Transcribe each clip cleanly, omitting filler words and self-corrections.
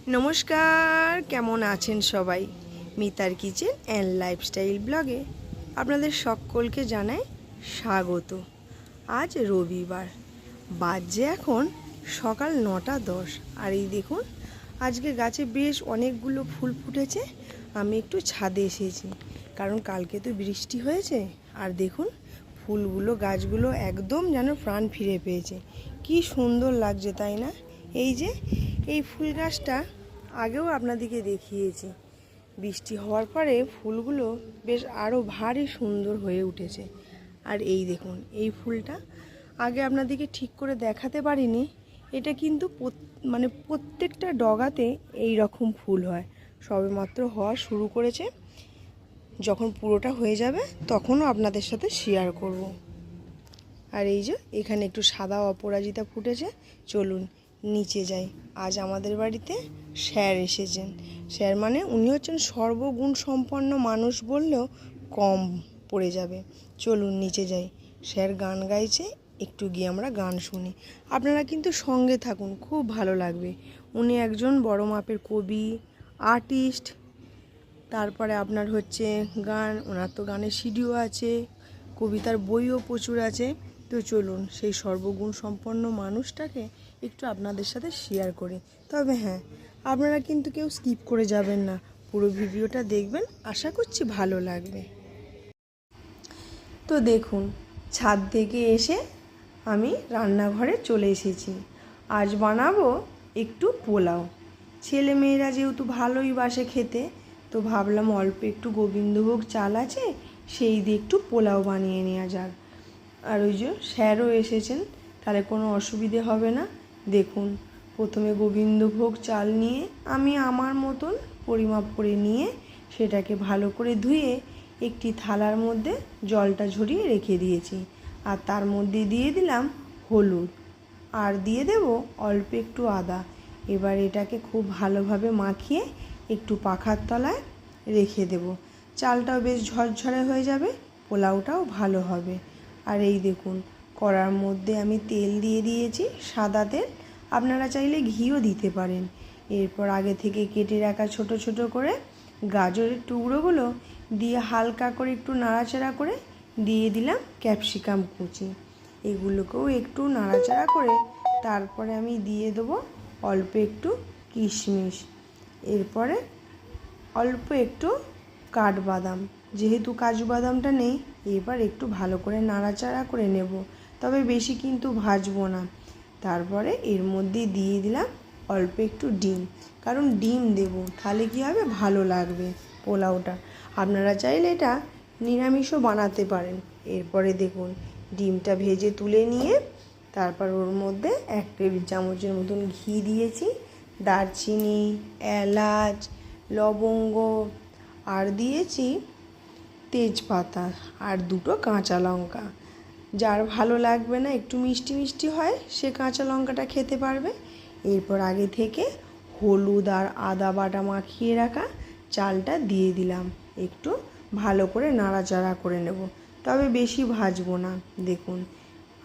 নমস্কার, কেমন আছেন সবাই? মিতার কিচেন অ্যান্ড লাইফস্টাইল ব্লগে আপনাদের সকলকে জানাই স্বাগত। আজ রবিবার, বাজে এখন সকাল 9:10। আর এই দেখুন, আজকে গাছে বেশ অনেকগুলো ফুল ফুটেছে। আমি একটু ছাদে এসেছি, কারণ কালকে তো বৃষ্টি হয়েছে। আর দেখুন, ফুলগুলো, গাছগুলো একদম যেন প্রাণ ফিরে পেয়েছে। কি সুন্দর লাগছে, তাই না? এই ফুল গাছটা আগেও আপনাদেরকে দেখিয়েছি। বৃষ্টি হওয়ার পরে ফুলগুলো বেশ আরও ভারী সুন্দর হয়ে উঠেছে। আর এই দেখুন, এই ফুলটা আগে আপনাদেরকে ঠিক করে দেখাতে পারিনি। এটা কিন্তু প্রত্যেকটা ডগাতে এই রকম ফুল হয়। সবেমাত্র হওয়া শুরু করেছে। যখন পুরোটা হয়ে যাবে তখনও আপনাদের সাথে শেয়ার করব। আর এই যে এখানে একটু সাদা অপরাজিতা ফুটেছে। চলুন নিচে যাই। আজ আমাদের বাড়িতে স্যার এসেছেন। স্যার মানে উনি হচ্ছেন সর্বগুণ সম্পন্ন মানুষ বললেও কম পড়ে যাবে। চলুন নিচে যাই। স্যার গান গাইছে, একটু গিয়ে আমরা গান শুনি। আপনারা কিন্তু সঙ্গে থাকুন, খুব ভালো লাগবে। উনি একজন বড় মাপের কবি, আর্টিস্ট। তারপরে আপনার হচ্ছে গান, ওনার তো গানের সিডিও আছে, কবিতার বইও প্রচুর আছে। তো চলুন সেই সর্বগুণ সম্পন্ন মানুষটাকে একটু আপনাদের সাথে শেয়ার করি। তবে হ্যাঁ, আপনারা কিন্তু কেউ স্কিপ করে যাবেন না, পুরো ভিডিওটা দেখবেন, আশা করছি ভালো লাগবে। তো দেখুন, ছাদ থেকে এসে আমি রান্নাঘরে চলে এসেছি। আজ বানাবো একটু পোলাও। ছেলে মেয়েরা যেহেতু ভালোই বাসে খেতে, তো ভাবলাম অল্প একটু গোবিন্দভোগ চাল আছে, সেই দিয়ে একটু পোলাও বানিয়ে নেওয়া যাক। আর ওই যে স্যারও এসেছেন, তাহলে কোনো অসুবিধে হবে না। দেখুন, প্রথমে গোবিন্দভোগ চাল নিয়ে আমি আমার মতন পরিমাপ করে নিয়ে সেটাকে ভালো করে ধুয়ে একটি থালার মধ্যে জলটা ঝরিয়ে রেখে দিয়েছি। আর তার মধ্যে দিয়ে দিলাম হলুদ, আর দিয়ে দেব অল্প একটু আদা। এবার এটাকে খুব ভালোভাবে মাখিয়ে একটু পাখার তলায় রেখে দেব। চালটাও বেশ ঝরঝরে হয়ে যাবে, পোলাওটাও ভালো হবে। আর এই দেখুন, কড়ার মধ্যে আমি তেল দিয়ে দিয়েছি, সাদা তেল। আপনারা চাইলে ঘিও দিতে পারেন। এরপর আগে থেকে কেটে রাখা ছোট ছোট করে গাজরের টুকরোগুলো দিয়ে হালকা করে একটু নাড়াচাড়া করে দিয়ে দিলাম ক্যাপসিকাম কুচি। এগুলোকেও একটু নাড়াচাড়া করে তারপরে আমি দিয়ে দেবো অল্প একটু কিশমিশ, এরপরে অল্প একটু কাঠবাদাম। যেহেতু কাজু বাদামটা নেই, এবার একটু ভালো করে নাড়াচাড়া করে নেব, তবে বেশি কিন্তু ভাজবো না। তারপরে এর মধ্যে দিয়ে দিলাম অল্প একটু ডিম, কারণ ডিম দেব, তাহলে কী হবে, ভালো লাগবে পোলাওটা। আপনারা চাইলে এটা নিরামিষও বানাতে পারেন। এরপরে দেখুন, ডিমটা ভেজে তুলে নিয়ে তারপর ওর মধ্যে 1 টেবিল চামচের মতন ঘি দিয়েছি, দারচিনি, এলাচ, লবঙ্গ, আর দিয়েছি তেজপাতা আর 2টো কাঁচা লঙ্কা। যার ভালো লাগবে না, একটু মিষ্টি মিষ্টি হয়, সে কাঁচা লঙ্কাটা খেতে পারবে। এরপর আগে থেকে হলুদ আর আদা বাটা মাখিয়ে রাখা চালটা দিয়ে দিলাম, একটু ভালো করে নাড়াচাড়া করে নেব, তবে বেশি ভাজবো না। দেখুন,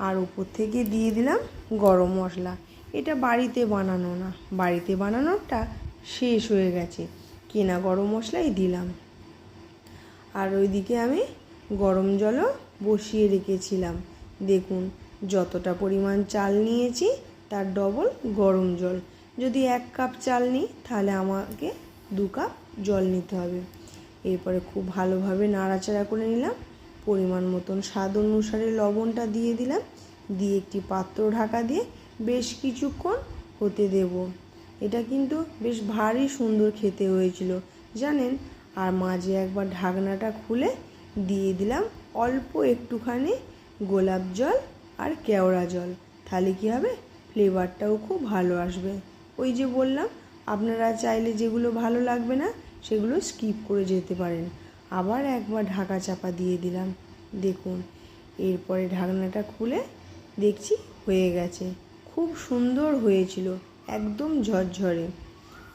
আর উপর থেকে দিয়ে দিলাম গরম মশলা। এটা বাড়িতে বানানো না, বাড়িতে বানানোটা শেষ হয়ে গেছে, কেনা গরম মশলাই দিলাম। আর ওইদিকে আমি গরম জলও বসিয়ে রেখেছিলাম। দেখুন, যতটা পরিমাণ চাল নিয়েছি তার ডবল গরম জল। যদি 1 কাপ চাল নিই, তাহলে আমাকে 2 কাপ জল নিতে হবে। এরপরে খুব ভালোভাবে নাড়াচাড়া করে নিলাম। পরিমাণ মতন স্বাদ অনুসারে লবণটা দিয়ে দিলাম, দিয়ে একটি পাত্র ঢাকা দিয়ে বেশ কিছুক্ষণ হতে দেব। এটা কিন্তু বেশ ভারী সুন্দর খেতে হয়েছিল জানেন। আর মাঝে একবার ঢাকনাটা খুলে দিয়ে দিলাম অল্প একটুখানি গোলাপ জল আর কেওড়া জল, তাহলে কী হবে, ফ্লেভারটাও খুব ভালো আসবে। ওই যে বললাম, আপনারা চাইলে যেগুলো ভালো লাগবে না সেগুলো স্কিপ করে যেতে পারেন। আবার একবার ঢাকা চাপা দিয়ে দিলাম। দেখুন, এরপরে ঢাকনাটা খুলে দেখছি হয়ে গেছে, খুব সুন্দর হয়েছিল, একদম ঝরঝরে।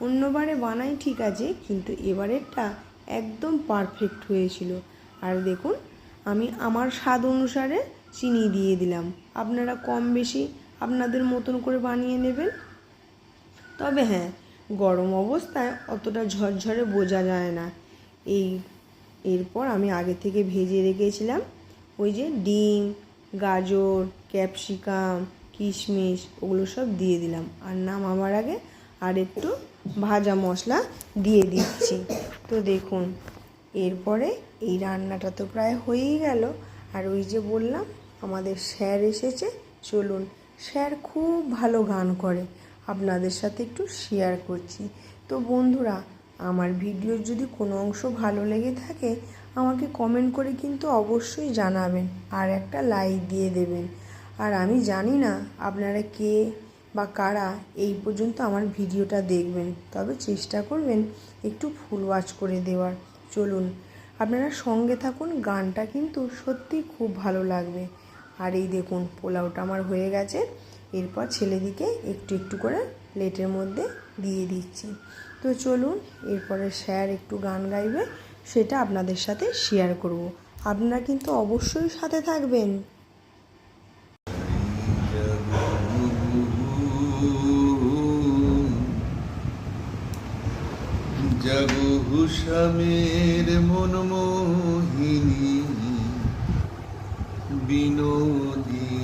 অন্যবারে বানাই ঠিক আছে, কিন্তু এবারেরটা একদম পারফেক্ট হয়েছিল। আর দেখুন, আমি আমার স্বাদ অনুসারে চিনি দিয়ে দিলাম। আপনারা কম বেশি আপনাদের মতন করে বানিয়ে নেবেন। তবে হ্যাঁ, গরম অবস্থায় অতটা ঝরঝরে বোঝা যায় না। এরপর আমি আগে থেকে ভেজে রেখেছিলাম ওই যে ডিম, গাজর, ক্যাপসিকাম, কিশমিশ ওগুলো সব দিয়ে দিলাম। আর নামাবার আগে আর একটু ভাজা মশলা দিয়ে দিচ্ছি। তো দেখুন, এরপরে এই রান্নাটা তো প্রায় হয়েই গেল। আর ওই যে বললাম আমাদের স্যার এসেছে, চলুন, স্যার খুব ভালো গান করে, আপনাদের সাথে একটু শেয়ার করছি। তো বন্ধুরা, আমার ভিডিওর যদি কোনো অংশ ভালো লেগে থাকে আমাকে কমেন্ট করে কিন্তু অবশ্যই জানাবেন, আর একটা লাইক দিয়ে দেবেন। আর আমি জানি না আপনারা কে বা কারা এই পর্যন্ত আমার ভিডিওটা দেখবেন, তবে চেষ্টা করবেন একটু ফুল ওয়াচ করে দেওয়ার। চলুন, আপনারা সঙ্গে থাকুন, গানটা কিন্তু সত্যি খুব ভালো লাগবে। আর এই দেখুন, পোলাওটা আমার হয়ে গেছে। এরপর ছেলেদিকে একটু একটু করে প্লেটের মধ্যে দিয়ে দিচ্ছি। তো চলুন, এরপরে স্যার একটু গান গাইবে, সেটা আপনাদের সাথে শেয়ার করব। আপনারা কিন্তু অবশ্যই সাথে থাকবেন। জাগো হুসামের মনমোহিনী বিনোদিনী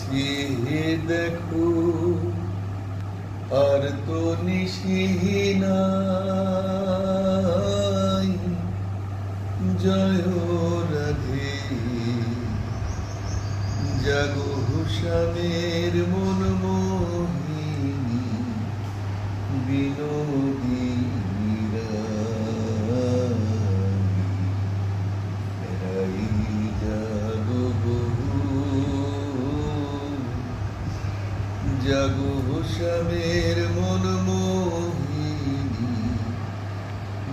চেয়ে দেখো আর তো নিশিনাই, জয় রাধে। জাগো হুসামের মনমোহিনী বিনোদিনী রাই, জাগো জাগো হুসামের মনমোহিনী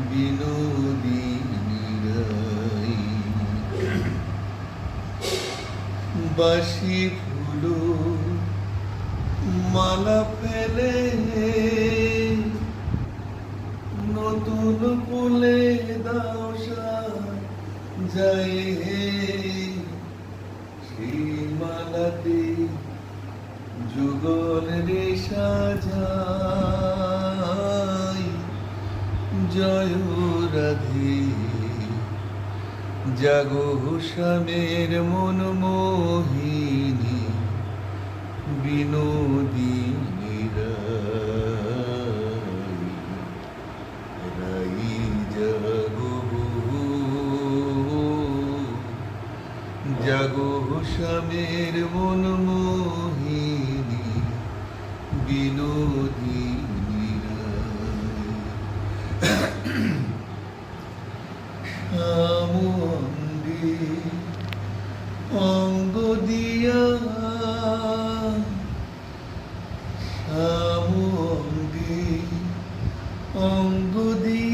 বিনোদিনী রাই। বাসি ফুলো মালা ফেলে নতুন ফুলে দাও যায়, সেই মালাতে যুগল রে সাজাই, জয় রাধে। জাগো হুসামের মনমোহিনী বিনোদিনী রাই, জাগো জাগো হুসামের মনমোহিনী বিনোদিনী রাই। অঙ্গ দিয়া অঙ্গ দিয়া